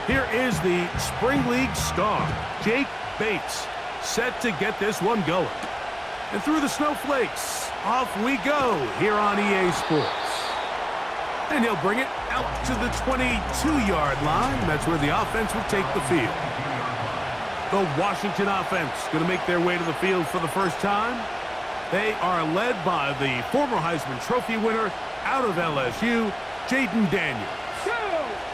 Here is the Spring League star, Jake Bates, set to get this one going. And through the snowflakes, off we go here on EA Sports. And he'll bring it out to the 22-yard line. That's where the offense will take the field. The Washington offense going to make their way to the field for the first time. They are led by the former Heisman Trophy winner out of LSU, Jaden Daniels.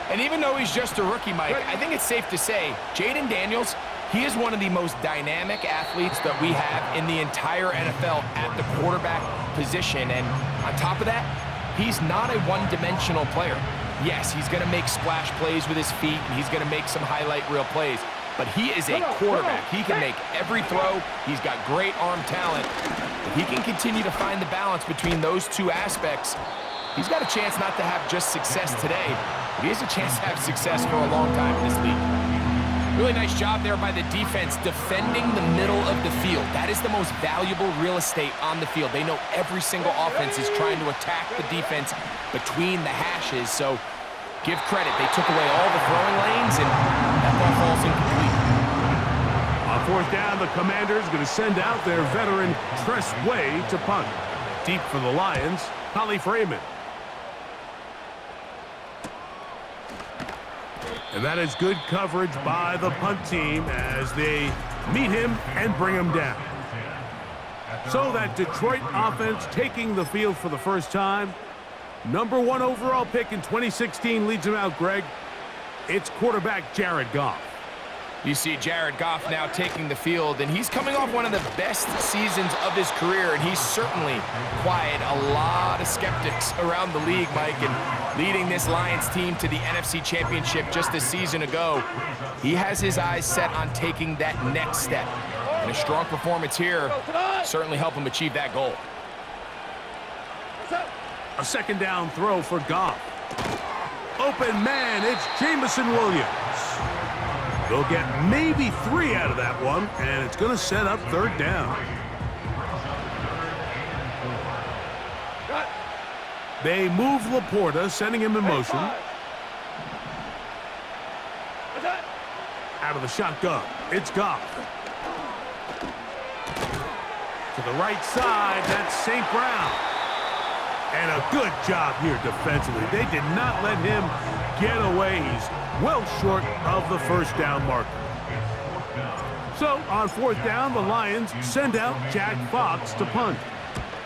And even though he's just a rookie, Mike, I think it's safe to say Jaden Daniels, he is one of the most dynamic athletes that we have in the entire NFL at the quarterback position. And on top of that, he's not a one-dimensional player. Yes, he's going to make splash plays with his feet, and he's going to make some highlight reel plays. But he is a quarterback. He can make every throw. He's got great arm talent. If he can continue to find the balance between those two aspects, he's got a chance not to have just success today, but he has a chance to have success for a long time in this league. Really nice job there by the defense defending the middle of the field. That is the most valuable real estate on the field. They know every single offense is trying to attack the defense between the hashes, so give credit. They took away all the throwing lanes, and that ball falls incomplete. On fourth down, the Commanders going to send out their veteran Tress Way to punt. Deep for the Lions, Holly Freeman. And that is good coverage by the punt team as they meet him and bring him down. So that Detroit offense taking the field for the first time. Number 1 overall pick in 2016 leads him out, Greg. It's quarterback Jared Goff. You see Jared Goff now taking the field, and he's coming off one of the best seasons of his career, and he's certainly quieted a lot of skeptics around the league, Mike, and leading this Lions team to the NFC Championship just a season ago. He has his eyes set on taking that next step, and a strong performance here certainly help him achieve that goal. A second down throw for Goff. Open man, it's Jamison Williams. They'll get maybe 3 out of that one, and it's going to set up third down. They move Laporta, sending him in motion. Out of the shotgun, it's Goff. To the right side, that's St. Brown. And a good job here defensively. They did not let him get away. He's well short of the first down marker. So on fourth down, the Lions send out Jack Fox to punt.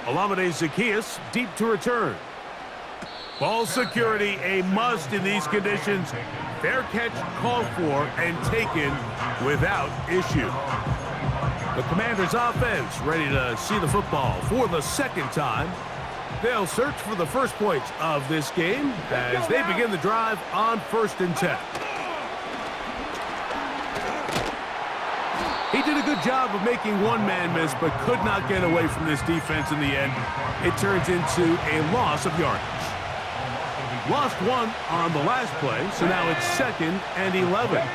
Olamide Zaccheaus deep to return. Ball security a must in these conditions. Fair catch called for and taken without issue. The Commanders' offense ready to see the football for the second time. They'll search for the first points of this game as they begin the drive on 1st and 10. He did a good job of making one man miss, but could not get away from this defense in the end. It turns into a loss of yardage. Lost 1 on the last play, so now it's 2nd and 11.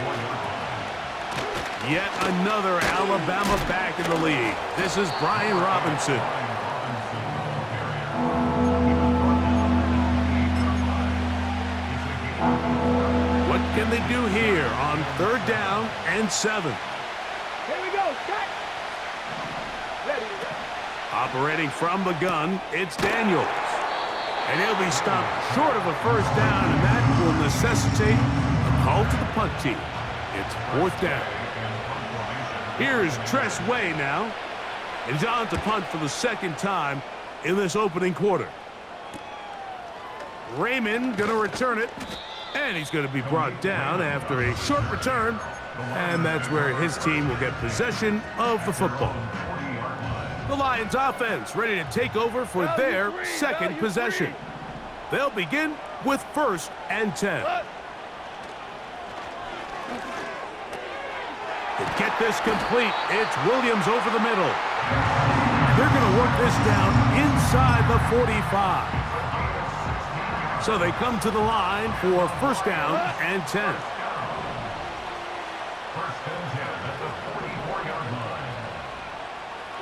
Yet another Alabama back in the league. This is Brian Robinson. What can they do here on 3rd down and 7? Here we go. Cut. Ready. Operating from the gun, it's Daniels. And he'll be stopped short of a first down, and that will necessitate a call to the punt team. It's 4th down. Here's Tress Way now. And he's on to punt for the second time in this opening quarter. Raymond going to return it. And he's going to be brought down after a short return. And that's where his team will get possession of the football. The Lions offense ready to take over for their second possession. They'll begin with 1st and 10. To get this complete, it's Williams over the middle. They're going to work this down inside the 45. So they come to the line for 1st down and 10.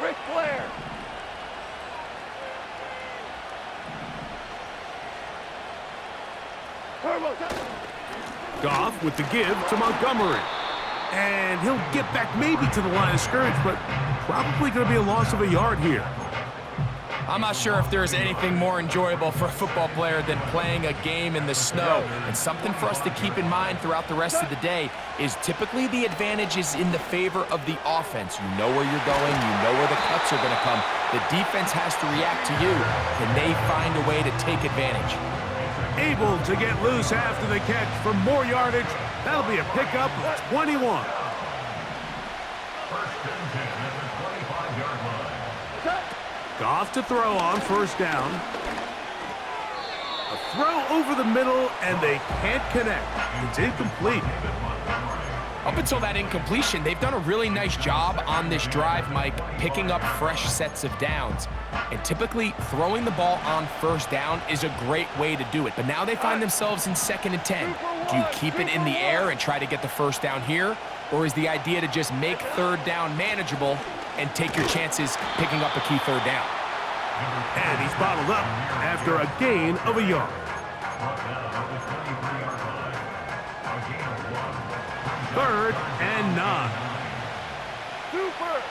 Ric Flair. Turbo. Goff with the give to Montgomery. And he'll get back maybe to the line of scrimmage, but probably going to be a loss of a yard here. I'm not sure if there's anything more enjoyable for a football player than playing a game in the snow. And something for us to keep in mind throughout the rest of the day is typically the advantage is in the favor of the offense. You know where you're going. You know where the cuts are going to come. The defense has to react to you. Can they find a way to take advantage? Able to get loose after the catch for more yardage. That'll be a pickup of 21. Goff to throw on first down. A throw over the middle, and they can't connect. It's incomplete. Up until that incompletion, they've done a really nice job on this drive, Mike, picking up fresh sets of downs. And typically, throwing the ball on first down is a great way to do it. But now they find themselves in 2nd and 10. Do you keep it in the air and try to get the first down here? Or is the idea to just make third down manageable and take your chances picking up a key third down? And he's bottled up after a gain of a yard. Third and 9. Super.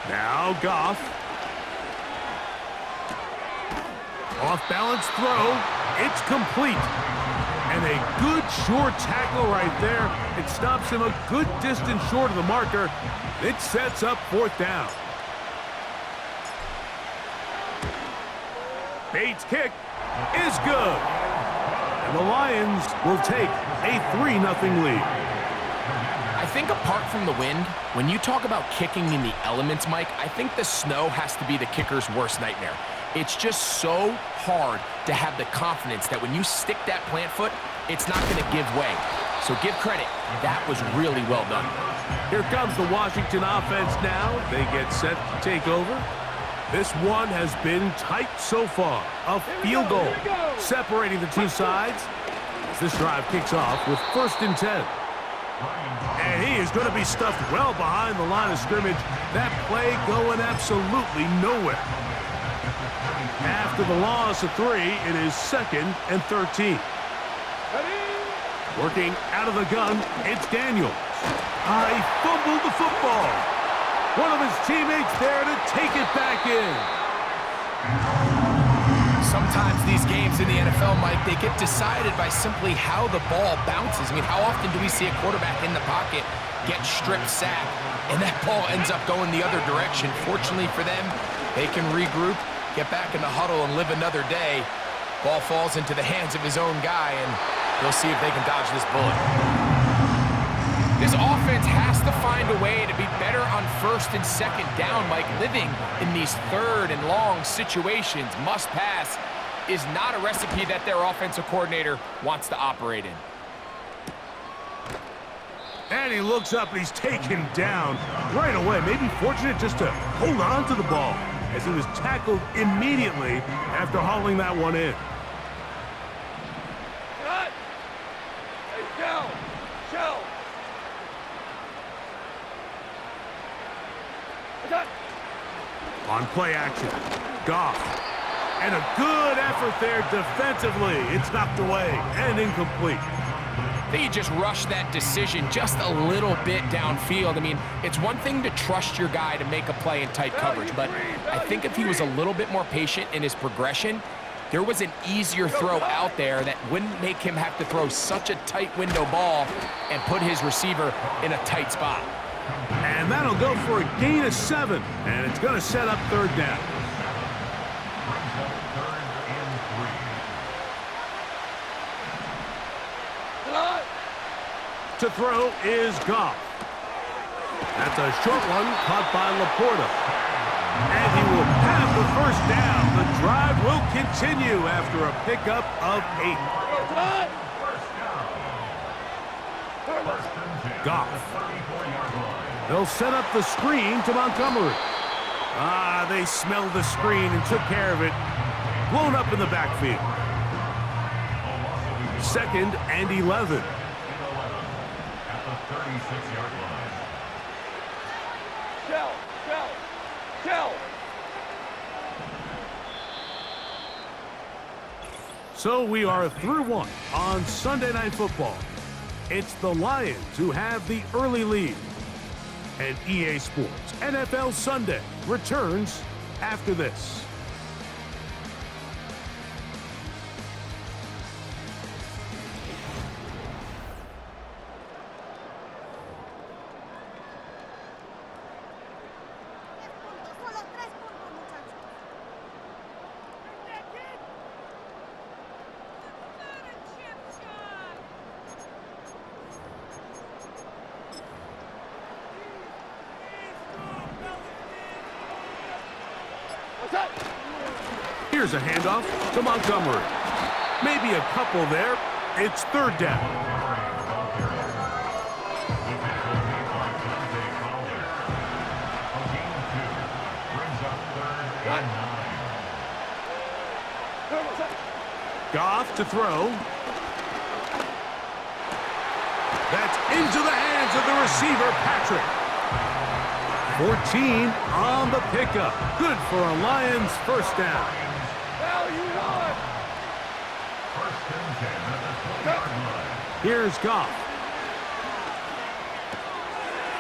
Now Goff. Off-balance throw. It's complete. And a good short tackle right there. It stops him a good distance short of the marker. It sets up 4th down. Bates' kick is good. And the Lions will take a 3-0 lead. I think apart from the wind, when you talk about kicking in the elements, Mike, I think the snow has to be the kicker's worst nightmare. It's just so hard to have the confidence that when you stick that plant foot, it's not going to give way. So give credit. That was really well done. Here comes the Washington offense now. They get set to take over. This one has been tight so far. A field goal separating the two sides as this drive kicks off with 1st and 10. And he is going to be stuffed well behind the line of scrimmage. That play going absolutely nowhere. After the loss of 3, it is 2nd and 13. Working out of the gun, it's Daniels. He fumbled the football. One of his teammates there to take it back in. Sometimes these games in the NFL, Mike, they get decided by simply how the ball bounces. I mean, how often do we see a quarterback in the pocket get stripped sack, and that ball ends up going the other direction? Fortunately for them, they can regroup, get back in the huddle, and live another day. Ball falls into the hands of his own guy, and they'll see if they can dodge this bullet. This offense has to find a way to be better on 1st and 2nd down, Mike. Living in these 3rd and long situations, must pass, is not a recipe that their offensive coordinator wants to operate in. And he looks up and he's taken down right away. Maybe fortunate just to hold on to the ball as he was tackled immediately after hauling that one in. Cut. Hey, shell. Shell. Cut. On play action, Goff. And a good effort there defensively. It's knocked away and incomplete. I think he just rushed that decision just a little bit downfield. I mean, it's one thing to trust your guy to make a play in tight coverage, but I think if he was a little bit more patient in his progression, there was an easier throw out there that wouldn't make him have to throw such a tight window ball and put his receiver in a tight spot. And that'll go for a gain of 7, and it's going to set up 3rd down. To throw is Goff. That's a short one caught by Laporta. And he will have the 1st down. The drive will continue after a pickup of 8. Goff. They'll set up the screen to Montgomery. They smelled the screen and took care of it. Blown up in the backfield. 2nd and 11. 36-yard line. Shell, shell, shell. So we are through one on Sunday Night Football. It's the Lions who have the early lead. And EA Sports NFL Sunday returns after this. Here's a handoff to Montgomery. Maybe a couple there. It's third down. Goff to throw. That's into the hands of the receiver, Patrick. 14 on the pickup. Good for a Lions first down. Now you won. First and 10 at the 20-yard line. Here's Goff.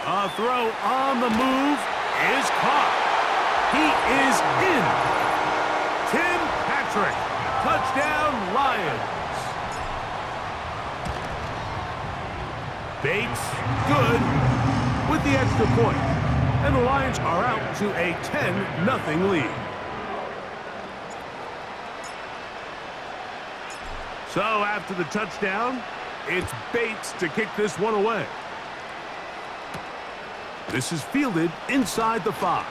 A throw on the move is caught. He is in. Tim Patrick. Touchdown, Lions. Bates, good with the extra point. And the Lions are out to a 10-0 lead. So after the touchdown, it's Bates to kick this one away. This is fielded inside the 5.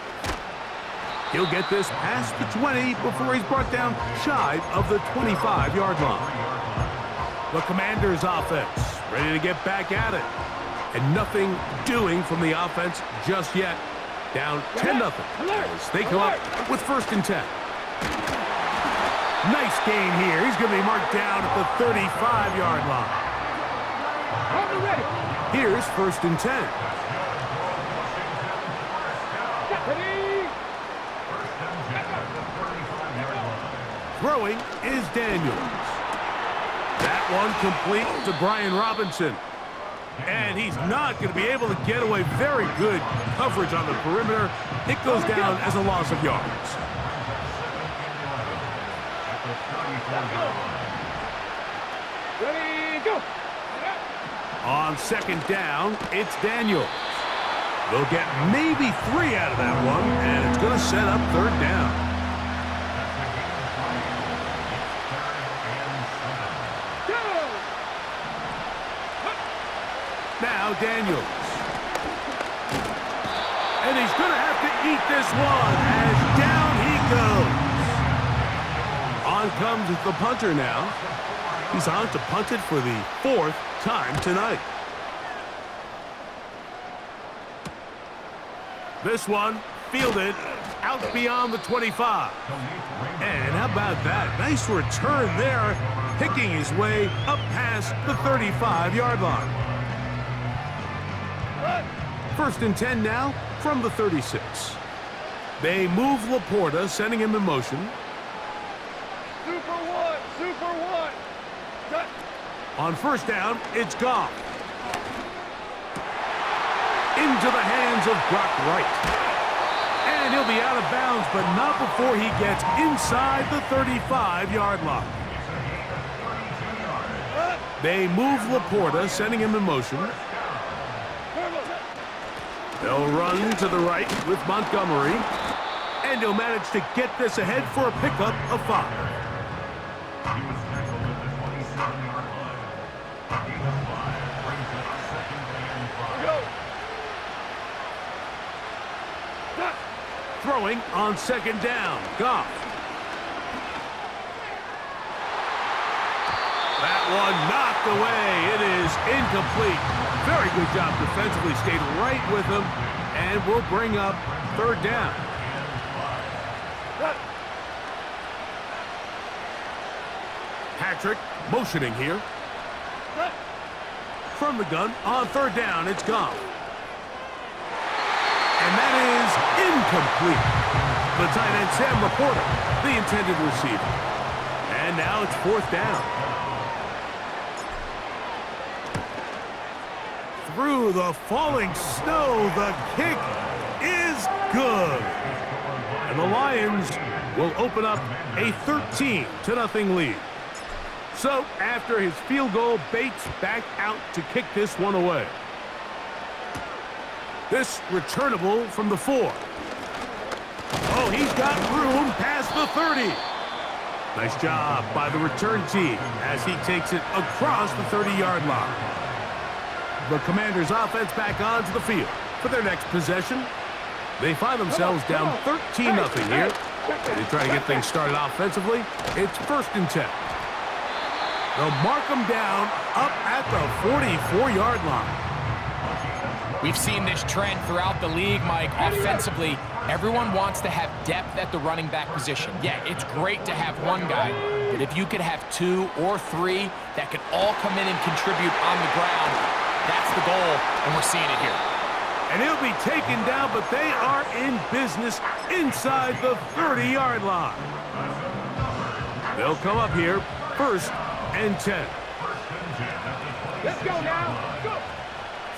He'll get this past the 20 before he's brought down shy of the 25-yard line. The Commanders' offense ready to get back at it. And nothing doing from the offense just yet. Down 10-0 as they come up with first and 10. Nice gain here. He's going to be marked down at the 35-yard line. Here's first and 10. Throwing is Daniels. That one complete to Brian Robinson. And he's not going to be able to get away. Very good coverage on the perimeter. It goes down as a loss of yards. Ready, go. On second down, it's Daniels. They'll get maybe 3 out of that one, and it's going to set up third down. Now Daniels. And he's going to have to eat this one as down he goes. On comes the punter now. He's on to punt it for the 4th time tonight. This one fielded out beyond the 25. And how about that? Nice return there, picking his way up past the 35-yard line. First and 10 now from the 36. They move Laporta, sending him in motion. Super one, super one. Cut. On first down, it's Goff. Into the hands of Brock Wright. And he'll be out of bounds, but not before he gets inside the 35-yard line. They move Laporta, sending him in motion. They'll run to the right with Montgomery. And he'll manage to get this ahead for a pickup of 5. He was tackled at the 27-yard line. He was 5, brings up second and 5. Go. Throwing on second down, Goff. That one knocked away. It is incomplete. Very good job defensively. Stayed right with him. And we'll bring up third down. Patrick motioning here. From the gun, on third down, it's gone. And that is incomplete. The tight end, Sam Laporta, the intended receiver. And now it's fourth down. Through the falling snow, the kick is good. And the Lions will open up a 13-0 lead. So, after his field goal, Bates back out to kick this one away. This returnable from the 4. Oh, he's got room past the 30. Nice job by the return team as he takes it across the 30-yard line. The Commanders' offense back onto the field for their next possession. They find themselves down 13-0 here. They try to get things started offensively. It's 1st and 10. They'll mark them down up at the 44-yard line. We've seen this trend throughout the league, Mike. Offensively, everyone wants to have depth at the running back position. Yeah, it's great to have one guy, but if you could have 2 or 3 that could all come in and contribute on the ground, that's the goal, and we're seeing it here. And he'll be taken down, but they are in business inside the 30-yard line. They'll come up here, 1st and 10. Let's go now. Go.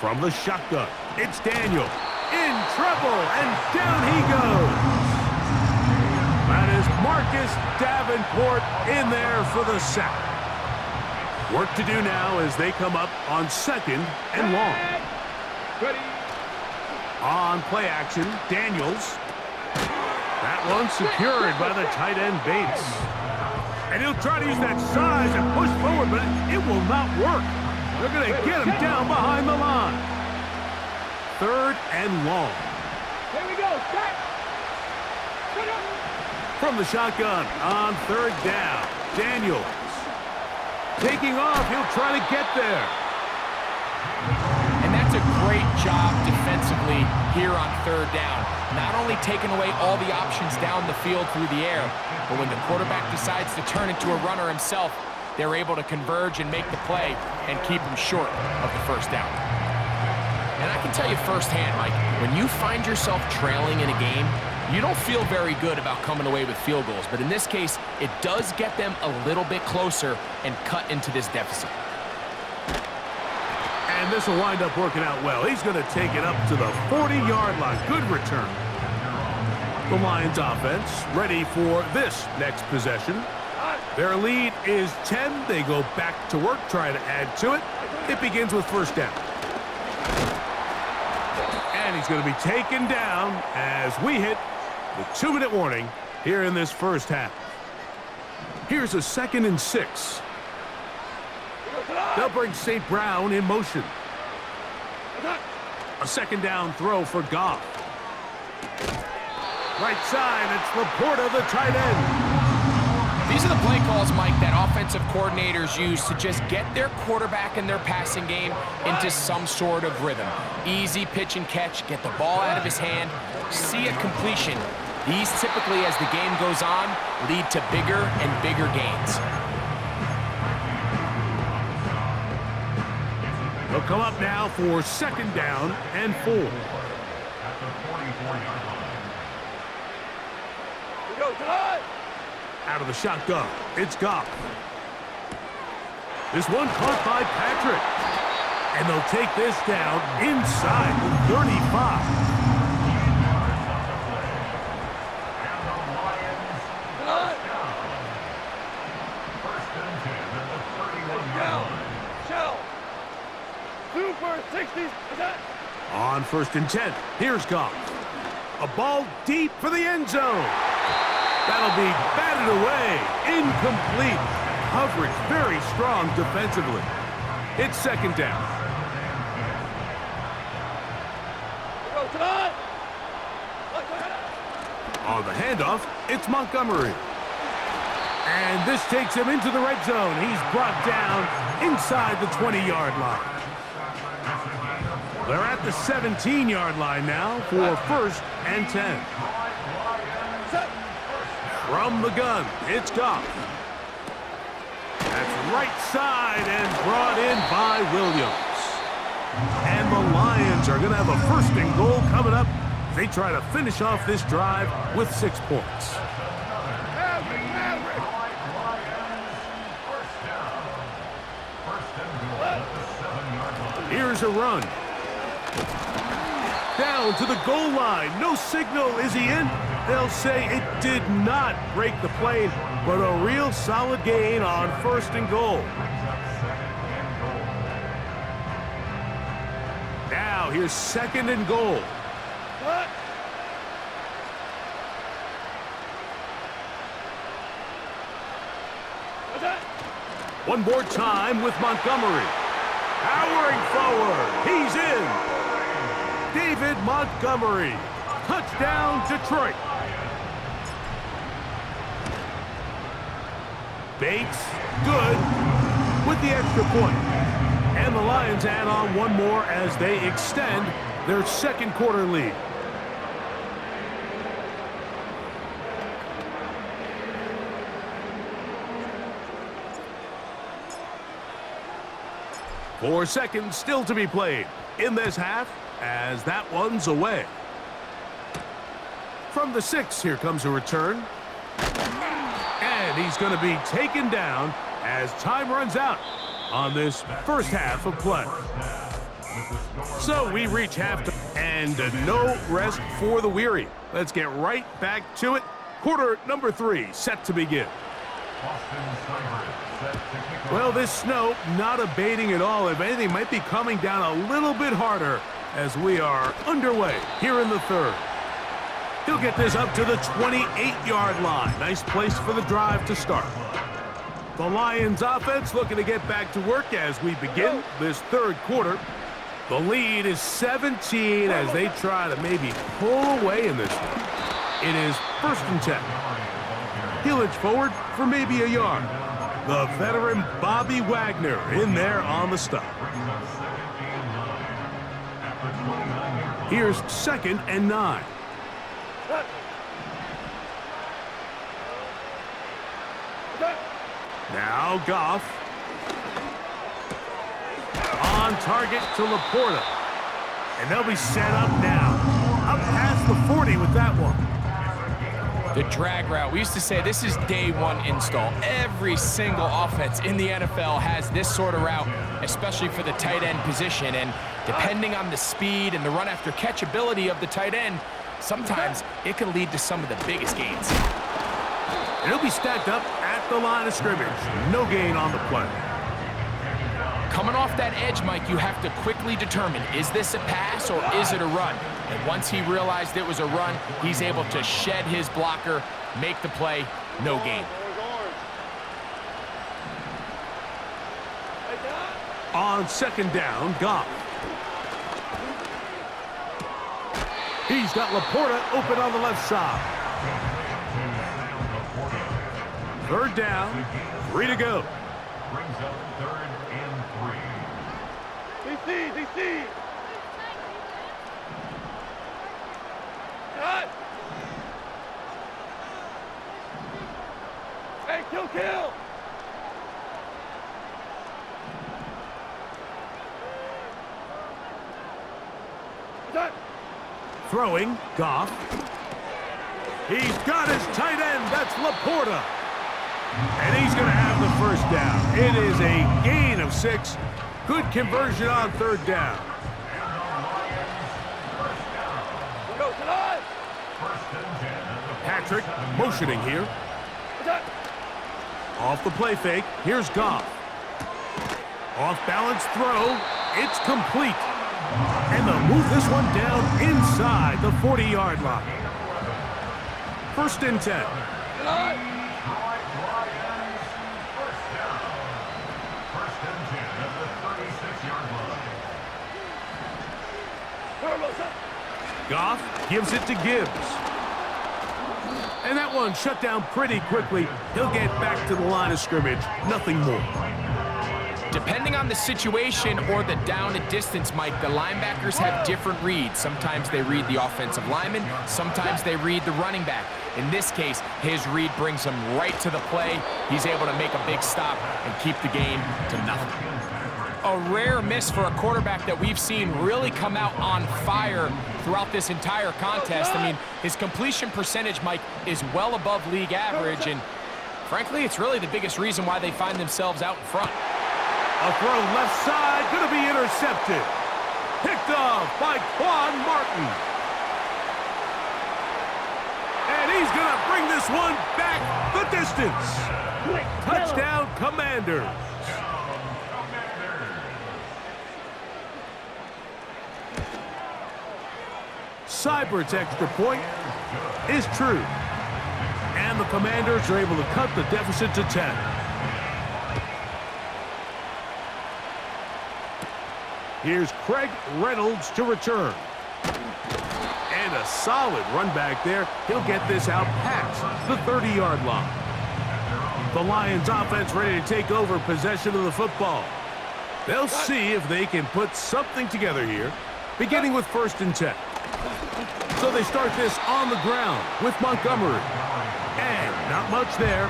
From the shotgun, it's Daniel. In trouble, and down he goes. That is Marcus Davenport in there for the sack. Work to do now as they come up on 2nd and long. Ready. On play action, Daniels. That one secured by the tight end Bates. And he'll try to use that size and push forward, but it will not work. They're going to get him down behind the line. 3rd and long. Here we go. Set. From the shotgun on 3rd down, Daniels. Taking off, he'll try to get there. And that's a great job defensively here on 3rd down. Not only taking away all the options down the field through the air, but when the quarterback decides to turn into a runner himself, they're able to converge and make the play and keep him short of the 1st down. And I can tell you firsthand, Mike, when you find yourself trailing in a game, you don't feel very good about coming away with field goals. But in this case, it does get them a little bit closer and cut into this deficit. And this will wind up working out well. He's going to take it up to the 40-yard line. Good return. The Lions offense ready for this next possession. Their lead is 10. They go back to work, try to add to it. It begins with 1st down. And he's going to be taken down as we hit the 2-minute warning here in this 1st half. Here's a 2nd and 6. They'll bring St. Brown in motion. A 2nd down throw for Goff. Right side, it's Laporta, the tight end. These are the play calls, Mike, that offensive coordinators use to just get their quarterback and their passing game into some sort of rhythm. Easy pitch and catch, get the ball out of his hand, see a completion. These typically, as the game goes on, lead to bigger and bigger gains. They'll come up now for 2nd down and 4. We go, Todd. Out of the shotgun, it's Goff. This one caught by Patrick. And they'll take this down inside the 35. Super 60. On 1st and 10, here's Goff. A ball deep for the end zone. That'll be batted away. Incomplete. Coverage very strong defensively. It's 2nd down. On the handoff, it's Montgomery. And this takes him into the red zone. He's brought down inside the 20-yard line. They're at the 17-yard line now for 1st and 10. From the gun, it's Goff. That's right side and brought in by Williams. And the Lions are going to have a 1st and goal coming up. They try to finish off this drive with 6 points. Here's a run. Down to the goal line. No signal. Is he in? They'll say it did not break the plane, but a real solid gain on 1st and goal. Now here's 2nd and goal. One more time with Montgomery. Powering forward. He's in. David Montgomery. Touchdown, Detroit. Bates, good, with the extra point. And the Lions add on one more as they extend their 2nd quarter lead. Four seconds still to be played in this half as that one's away. From the 6, here comes a return. And he's going to be taken down as time runs out on this 1st half of play. So we reach halftime and no rest for the weary. Let's get right back to it. Quarter number 3 set to begin. Well, this snow not abating at all. If anything, might be coming down a little bit harder as we are underway here in the 3rd. He'll get this up to the 28-yard line. Nice place for the drive to start. The Lions offense looking to get back to work as we begin this 3rd quarter. The lead is 17 as they try to maybe pull away in this one. It is 1st and 10. He'll inch forward for maybe a yard. The veteran Bobby Wagner in there on the stop. Here's 2nd and 9. Now Goff. On target to Laporta. And they'll be set up now. Up past the 40 with that one. The drag route. We used to say this is day 1 install. Every single offense in the NFL has this sort of route, especially for the tight end position. And depending on the speed and the run after catch ability of the tight end, sometimes it can lead to some of the biggest gains. And he'll be stacked up at the line of scrimmage. No gain on the play. Coming off that edge, Mike, you have to quickly determine, is this a pass or is it a run? And once he realized it was a run, he's able to shed his blocker, make the play, no gain. On 2nd down, Goff. He's got Laporta open on the left side. 3rd down, 3 to go. Brings up 3rd and 3. DC. Cut. Hey, kill. Cut. Throwing, Goff. He's got his tight end. That's Laporta. And he's going to have the 1st down. It is a gain of 6. Good conversion on 3rd down. Go tonight. Patrick motioning here. Off the play fake. Here's Goff. Off balance throw. It's complete. And they'll move this one down inside the 40-yard line. 1st and 10. Tonight. Goff gives it to Gibbs. And that one shut down pretty quickly. He'll get back to the line of scrimmage. Nothing more. Depending on the situation or the down and distance, Mike, the linebackers have different reads. Sometimes they read the offensive lineman. Sometimes they read the running back. In this case, his read brings him right to the play. He's able to make a big stop and keep the game to nothing. a rare miss for a quarterback that we've seen really come out on fire throughout this entire contest. I mean, his completion percentage, Mike, is well above league average, and frankly, it's really the biggest reason why they find themselves out in front. A throw left side, going to be intercepted. Picked off by Quan Martin. And he's going to bring this one back the distance. Touchdown, Commanders. Seibert's extra point is true. And the Commanders are able to cut the deficit to 10. Here's Craig Reynolds to return. And a solid run back there. He'll get this out past the 30-yard line. The Lions offense ready to take over possession of the football. They'll see if they can put something together here, beginning with 1st and 10. So they start this on the ground with Montgomery. And not much there.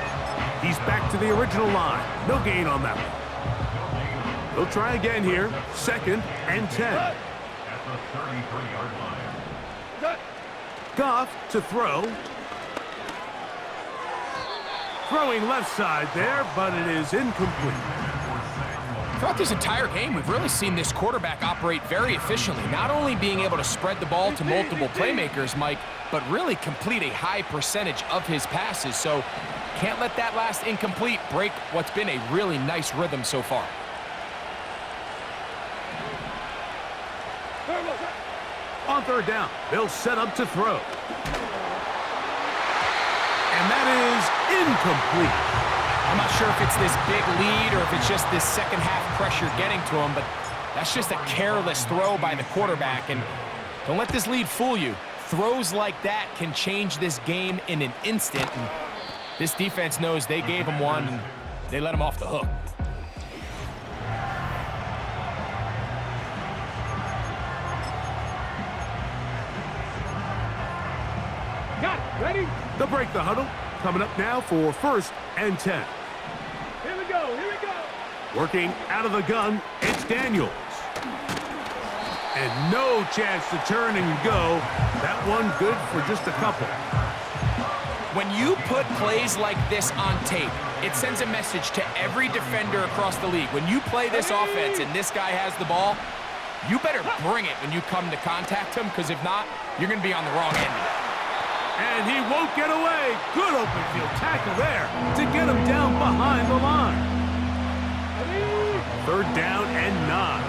He's back to the original line. No gain on that one. They'll try again here. 2nd and 10. At the 33-yard line. Goff to throw. Throwing left side there, but it is incomplete. Throughout this entire game, we've really seen this quarterback operate very efficiently, not only being able to spread the ball to multiple playmakers, Mike, but really complete a high percentage of his passes. So can't let that last incomplete break what's been a really nice rhythm so far. On 3rd down, they'll set up to throw. And that is incomplete. I'm not sure if it's this big lead or if it's just this second half pressure getting to him, but that's just a careless throw by the quarterback. And don't let this lead fool you. Throws like that can change this game in an instant. And this defense knows they gave him one, and they let him off the hook. Got it. Ready? They'll break the huddle. Coming up now for 1st and 10. Here we go. Here we go. Working out of the gun, it's Daniels. And no chance to turn and go. That one good for just a couple. When you put plays like this on tape, it sends a message to every defender across the league. When you play this offense and this guy has the ball, you better bring it when you come to contact him, because if not, you're going to be on the wrong end of it. And he won't get away. Good open field tackle there to get him down behind the line. 3rd down and 9.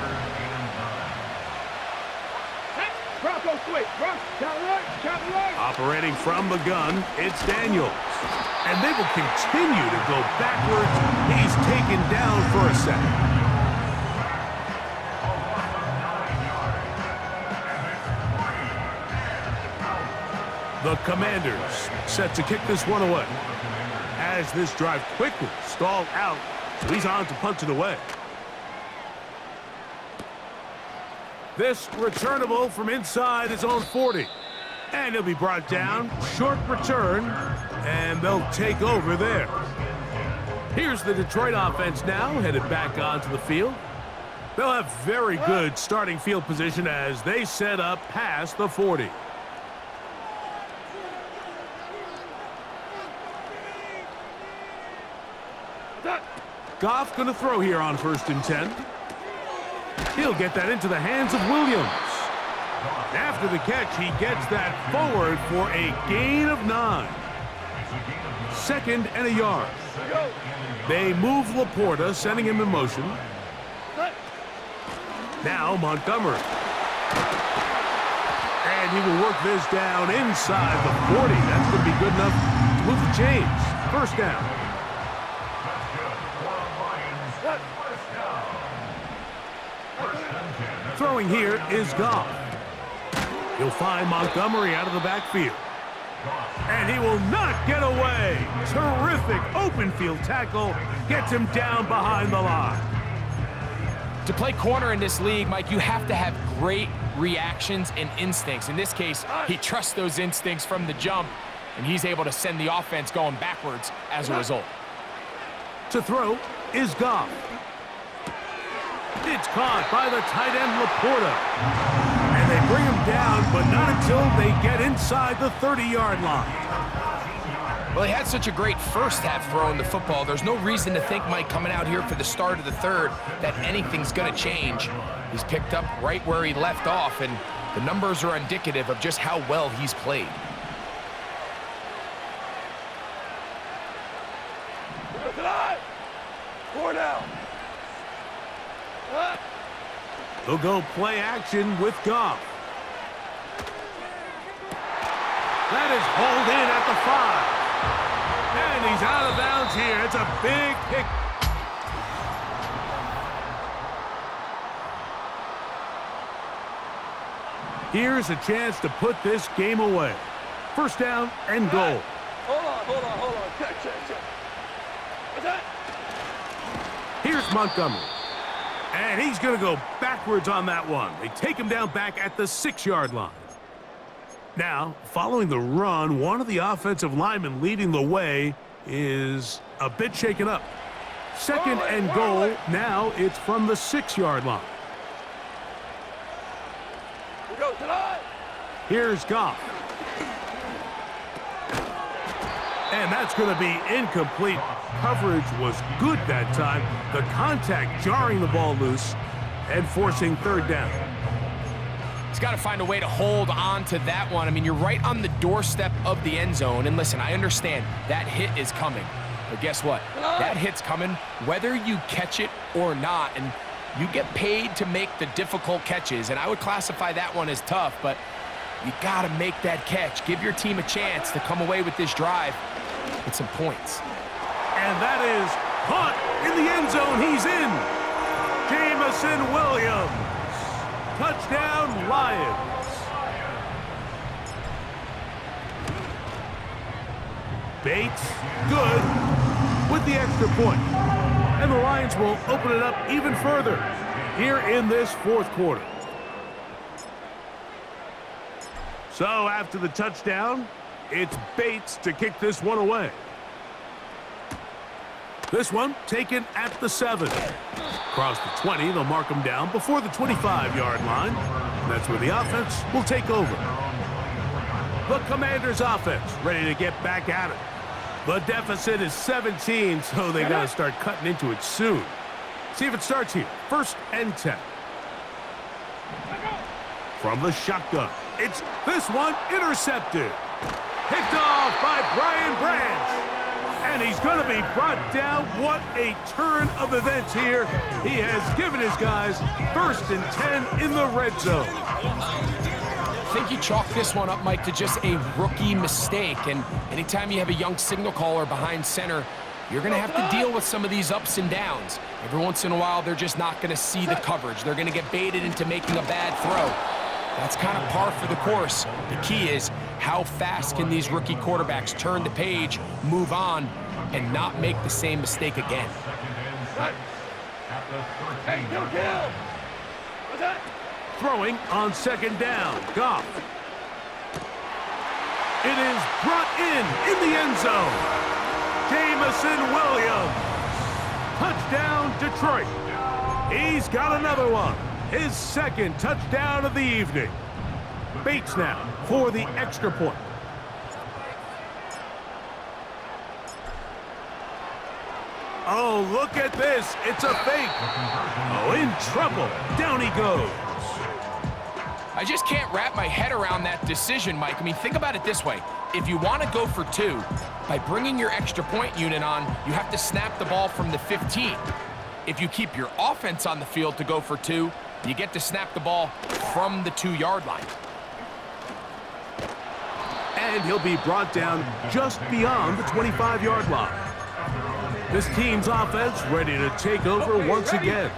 Bronco switch. Bronco. Count right. Operating from the gun, it's Daniels. And they will continue to go backwards. He's taken down for a second. The Commanders set to kick this one away. As this drive quickly stalled out, so he's on to punt it away. This returnable from inside his own 40. And he'll be brought down. Short return, and they'll take over there. Here's the Detroit offense now, headed back onto the field. They'll have very good starting field position as they set up past the 40. Goff going to throw here on 1st and 10. He'll get that into the hands of Williams. After the catch, he gets that forward for a gain of 9. 2nd and a yard. They move Laporta, sending him in motion. Now Montgomery. And he will work this down inside the 40. That's going to be good enough to move the chains. 1st down. Throwing here is Goff. He'll find Montgomery out of the backfield. And he will not get away. Terrific open field tackle. Gets him down behind the line. To play corner in this league, Mike, you have to have great reactions and instincts. In this case, he trusts those instincts from the jump, and he's able to send the offense going backwards as a result. To throw is Goff. It's caught by the tight end, Laporta. And they bring him down, but not until they get inside the 30-yard line. Well, he had such a great first half throwing the football. There's no reason to think, Mike, coming out here for the start of the third, that anything's going to change. He's picked up right where he left off, and the numbers are indicative of just how well he's played. Four now. They'll go play action with Goff. That is hauled in at the 5. And he's out of bounds here. It's a big pick. Here's a chance to put this game away. First down and goal. Hold on. Check. What's that? Here's Montgomery. And he's going to go backwards on that one. They take him down back at the 6-yard line. Now, following the run, one of the offensive linemen leading the way is a bit shaken up. Second and goal, now it's from the 6-yard line. We go tonight. Here's Goff. And that's going to be incomplete. Coverage was good that time. The contact jarring the ball loose and forcing third down. He's got to find a way to hold on to that one. I mean, you're right on the doorstep of the end zone. And listen, I understand that hit is coming. But guess what? That hit's coming whether you catch it or not. And you get paid to make the difficult catches. And I would classify that one as tough, but you got to make that catch. Give your team a chance to come away with this drive with some points. And that is caught in the end zone. He's in. Jamison Williams. Touchdown, Lions. Bates, good, with the extra point. And the Lions will open it up even further here in this fourth quarter. So after the touchdown, it's Bates to kick this one away. This one taken at the 7. Across the 20, they'll mark him down before the 25-yard line. And that's where the offense will take over. The Commanders' offense ready to get back at it. The deficit is 17, so they got to start cutting into it soon. See if it starts here. First and 10. From the shotgun, it's this one intercepted. Picked off by Brian Branch. And he's going to be brought down. What a turn of events here. He has given his guys first and 10 in the red zone. I think you chalk this one up, Mike, to just a rookie mistake. And anytime you have a young signal caller behind center, you're going to have to deal with some of these ups and downs. Every once in a while, they're just not going to see the coverage. They're going to get baited into making a bad throw. That's kind of par for the course. The key is how fast can these rookie quarterbacks turn the page, move on, and not make the same mistake again. Hey, no kill. What's that? Throwing on second down. Goff. It is brought in the end zone. Jamison Williams. Touchdown, Detroit. He's got another one. His second touchdown of the evening. Bates now for the extra point. Oh, look at this. It's a fake. Oh, in trouble. Down he goes. I just can't wrap my head around that decision, Mike. I mean, think about it this way. If you want to go for 2, by bringing your extra point unit on, you have to snap the ball from the 15. If you keep your offense on the field to go for 2, you get to snap the ball from the 2-yard line. And he'll be brought down just beyond the 25-yard line. This team's offense ready to take over once again.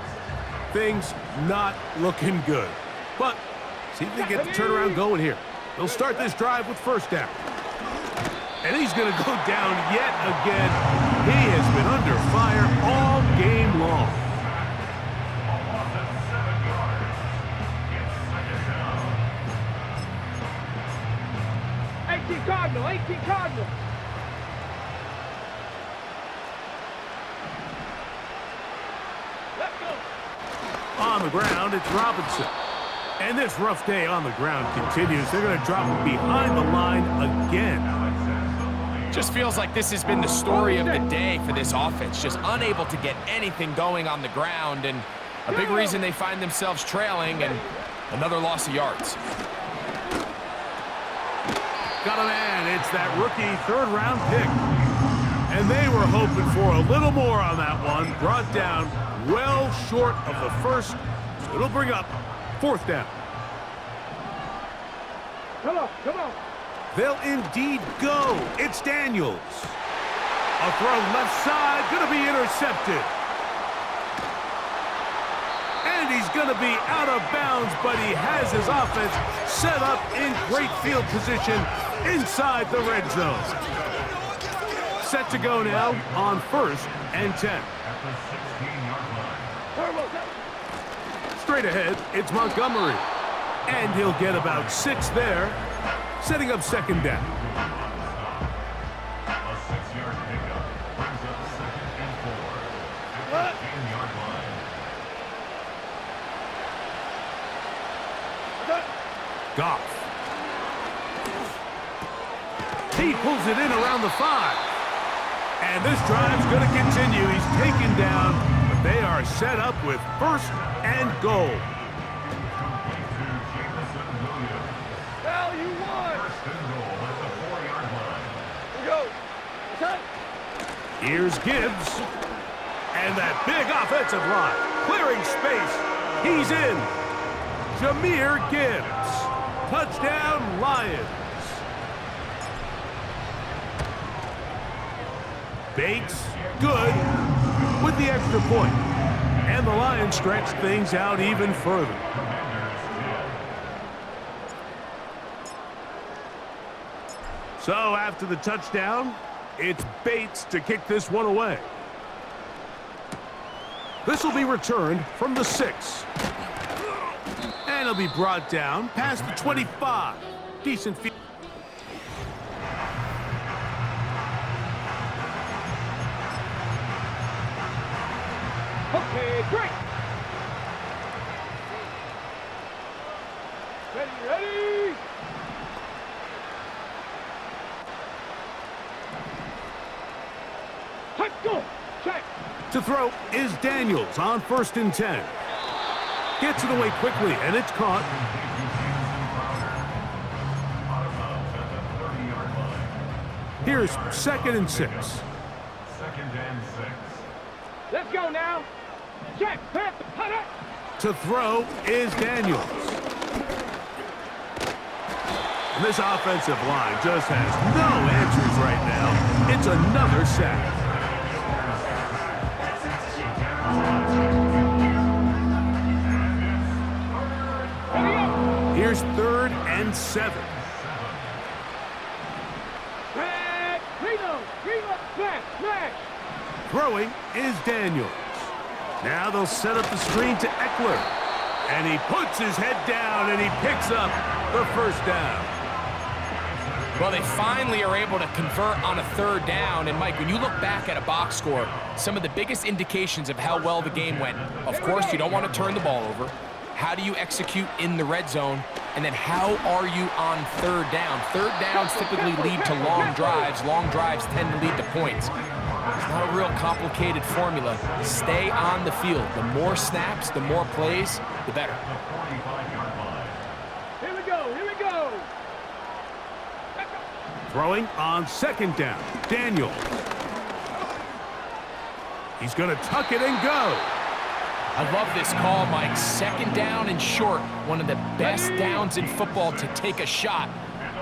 Things not looking good. But see if they get the turnaround going here. They'll start this drive with first down. And he's going to go down yet again. He has been under fire all game long. Cardinal, 18 Cardinal. Let's go. the ground, it's Robinson. And this rough day on the ground continues. They're going to drop him behind the line again. Just feels like this has been the story of the day for this offense. Just unable to get anything going on the ground, and a big reason they find themselves trailing, and another loss of yards. Got a man. It's that rookie third-round pick. And they were hoping for a little more on that one. Brought down well short of the first. So it'll bring up fourth down. Come on, come on. They'll indeed go. It's Daniels. A throw left side, going to be intercepted. And he's going to be out of bounds, but he has his offense set up in great field position inside the red zone. Set to go now on 1st and 10. Straight ahead, it's Montgomery. And he'll get about 6 there, setting up 2nd down. A 6-yard pickup brings up 2nd and 4 at the 10-yard line. Goff. He pulls it in around the 5. And this drive's going to continue. He's taken down, but they are set up with 1st and goal. Now you won. 1st and goal at the 4-yard line. Here we go. Attack. Here's Gibbs. And that big offensive line. Clearing space. He's in. Jahmyr Gibbs. Touchdown, Lions. Bates, good, with the extra point. And the Lions stretch things out even further. So after the touchdown, it's Bates to kick this one away. This will be returned from the 6. And it'll be brought down past the 25. Decent field. Okay, great. Ready. Let's go. Check. To throw is Daniels on 1st and 10. Gets it away quickly, and it's caught. Here's 2nd and 6. 2nd and 6. Let's go now. Check. Cut it. To throw is Daniels. And this offensive line just has no answers right now. It's another sack. Here's 3rd and 7. Smash. Throwing is Daniels. Now they'll set up the screen to Eckler. And he puts his head down and he picks up the 1st down. Well, they finally are able to convert on a 3rd down. And, Mike, when you look back at a box score, some of the biggest indications of how well the game went, of course, you don't want to turn the ball over. How do you execute in the red zone? And then how are you on 3rd down? 3rd downs typically lead to long drives. Long drives tend to lead to points. It's not a real complicated formula. Stay on the field. The more snaps, the more plays, the better. Here we go. Throwing on 2nd down. Daniels. He's going to tuck it and go. I love this call, Mike. 2nd down and short. One of the best downs in football to take a shot.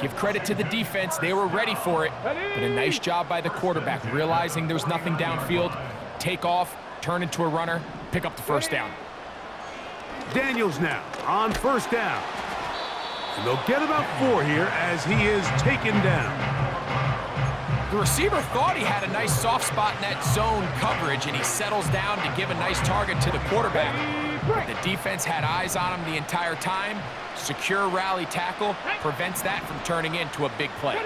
Give credit to the defense. They were ready for it. But a nice job by the quarterback, realizing there's nothing downfield. Take off, turn into a runner, pick up the 1st down. Daniels now on 1st down. And they'll get about 4 here as he is taken down. The receiver thought he had a nice soft spot in that zone coverage, and he settles down to give a nice target to the quarterback. But the defense had eyes on him the entire time. Secure rally tackle prevents that from turning into a big play.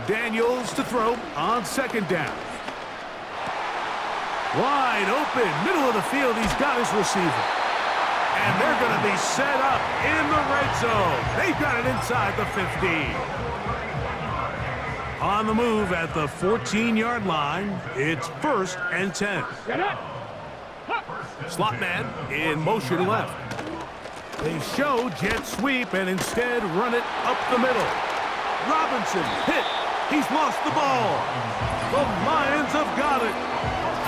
Daniels to throw on 2nd down. Wide open, middle of the field. He's got his receiver. And they're going to be set up in the red zone. They've got it inside the 15. On the move at the 14-yard line, it's 1st and 10. Slot man in motion left. They show jet sweep and instead run it up the middle. Robinson hit. He's lost the ball. The Lions have got it.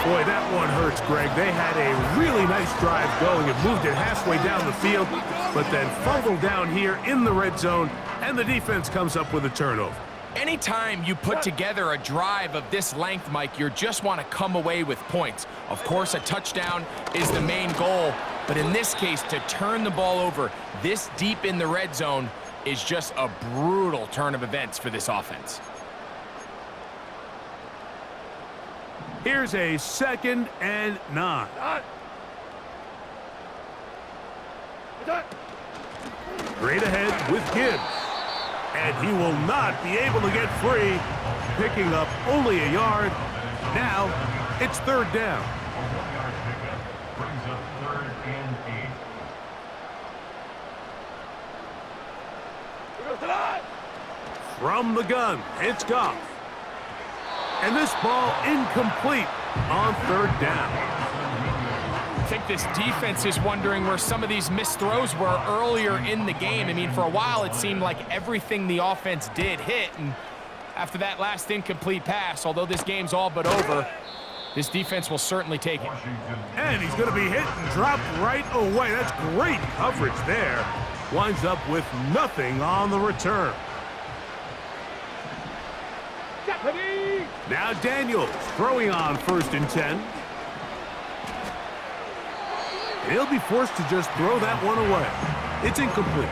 Boy, that one hurts, Greg. They had a really nice drive going. It moved it halfway down the field, but then fumbled down here in the red zone, and the defense comes up with a turnover. Anytime you put together a drive of this length, Mike, you just want to come away with points. Of course, a touchdown is the main goal, but in this case, to turn the ball over this deep in the red zone is just a brutal turn of events for this offense. Here's a 2nd and 9. Straight ahead with Gibbs. And he will not be able to get free, picking up only a yard. Now, it's 3rd down. Brings up 3rd and 8. From the gun, it's Goff. And this ball incomplete on 3rd down. I think this defense is wondering where some of these missed throws were earlier in the game. I mean, for a while, it seemed like everything the offense did hit. And after that last incomplete pass, although this game's all but over, this defense will certainly take it. And he's going to be hit and dropped right away. That's great coverage there. Winds up with nothing on the return. Now Daniels throwing on 1st and 10. He'll be forced to just throw that one away. It's incomplete.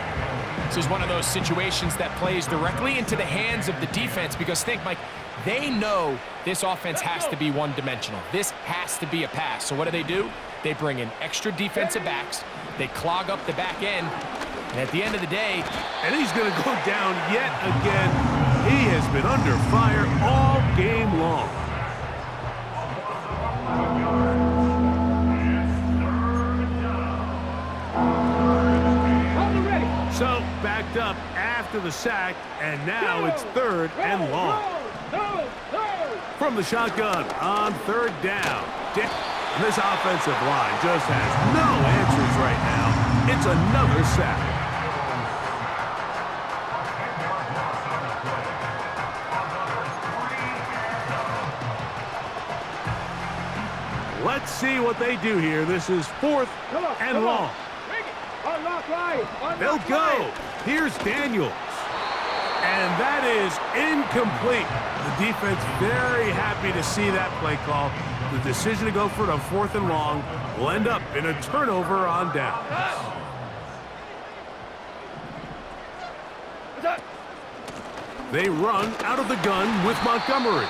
This is one of those situations that plays directly into the hands of the defense because think, Mike, they know this offense has to be one-dimensional. This has to be a pass. So what do? They bring in extra defensive backs. They clog up the back end. And at the end of the day... And he's going to go down yet again. He has been under fire all game long. So backed up after the sack, and now it's 3rd and long. From the shotgun on 3rd down. This offensive line just has no answers right now. It's another sack. Let's see what they do here. This is 4th and long. They'll go. Here's Daniels. And that is incomplete. The defense very happy to see that play call. The decision to go for it on 4th and long will end up in a turnover on down. They run out of the gun with Montgomery.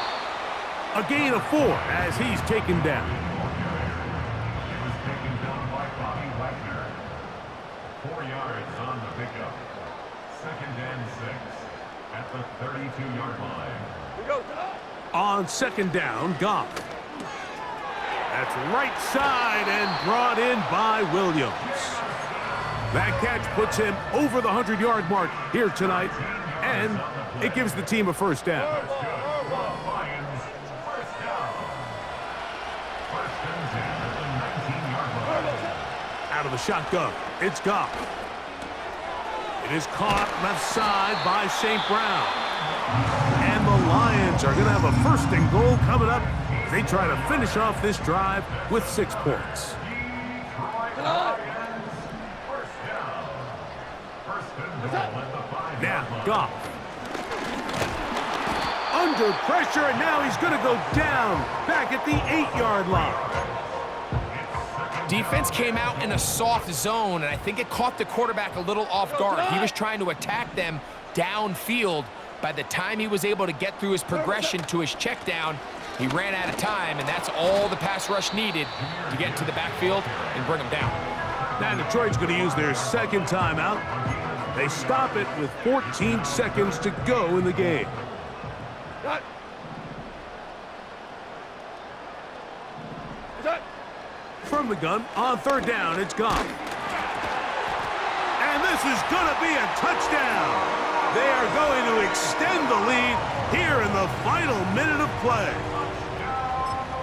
A gain of 4 as he's taken down. Taken down by Bobby Wagner. 4 yards on the pickup. 2nd and 6 at the 32-yard line. On 2nd down, Goff. That's right side and brought in by Williams. That catch puts him over the 100-yard mark here tonight, and it gives the team a 1st down. Lions, 1st down. 1st and 10 at the 19-yard line. Out of the shotgun, it's Goff. It is caught left side by St. Brown. And the Lions are going to have a 1st and goal coming up as they try to finish off this drive with 6 points. Now, Goff. Under pressure, and now he's going to go down back at the 8-yard line. Defense came out in a soft zone, and I think it caught the quarterback a little off guard. He was trying to attack them downfield. By the time he was able to get through his progression to his check down, he ran out of time, and that's all the pass rush needed to get into the backfield and bring him down. Now Detroit's going to use their 2nd timeout. They stop it with 14 seconds to go in the game. From the gun, on 3rd down, it's Goff. This is going to be a touchdown. They are going to extend the lead here in the final minute of play.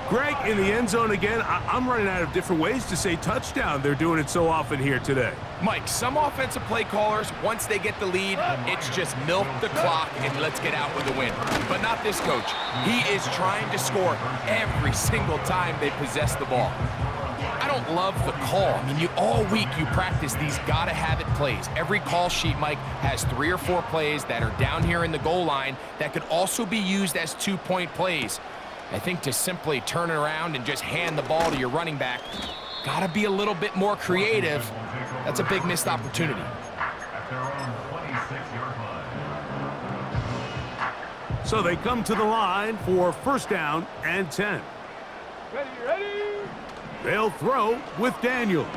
Greg, in the end zone again, I'm running out of different ways to say touchdown. They're doing it so often here today. Mike, some offensive play callers, once they get the lead, it's just milk the clock and let's get out with a win. But not this coach. He is trying to score every single time they possess the ball. I don't love the call. I mean, all week you practice these gotta-have-it plays. Every call sheet, Mike, has 3 or 4 plays that are down here in the goal line that could also be used as 2-point plays. I think to simply turn it around and just hand the ball to your running back, gotta be a little bit more creative. That's a big missed opportunity. At their own 26-yard line. So they come to the line for first down and 10. Ready, ready. They'll throw with Daniels.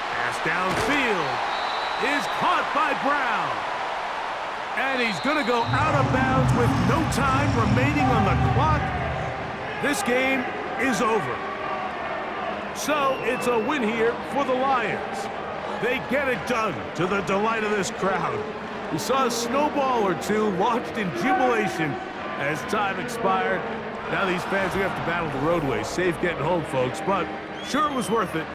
Pass downfield is caught by Brown. And he's going to go out of bounds with no time remaining on the clock. This game is over. So it's a win here for the Lions. They get it done to the delight of this crowd. We saw a snowball or two launched in jubilation as time expired. Now these fans are going to have to battle the roadways. Safe getting home, folks, but sure it was worth it.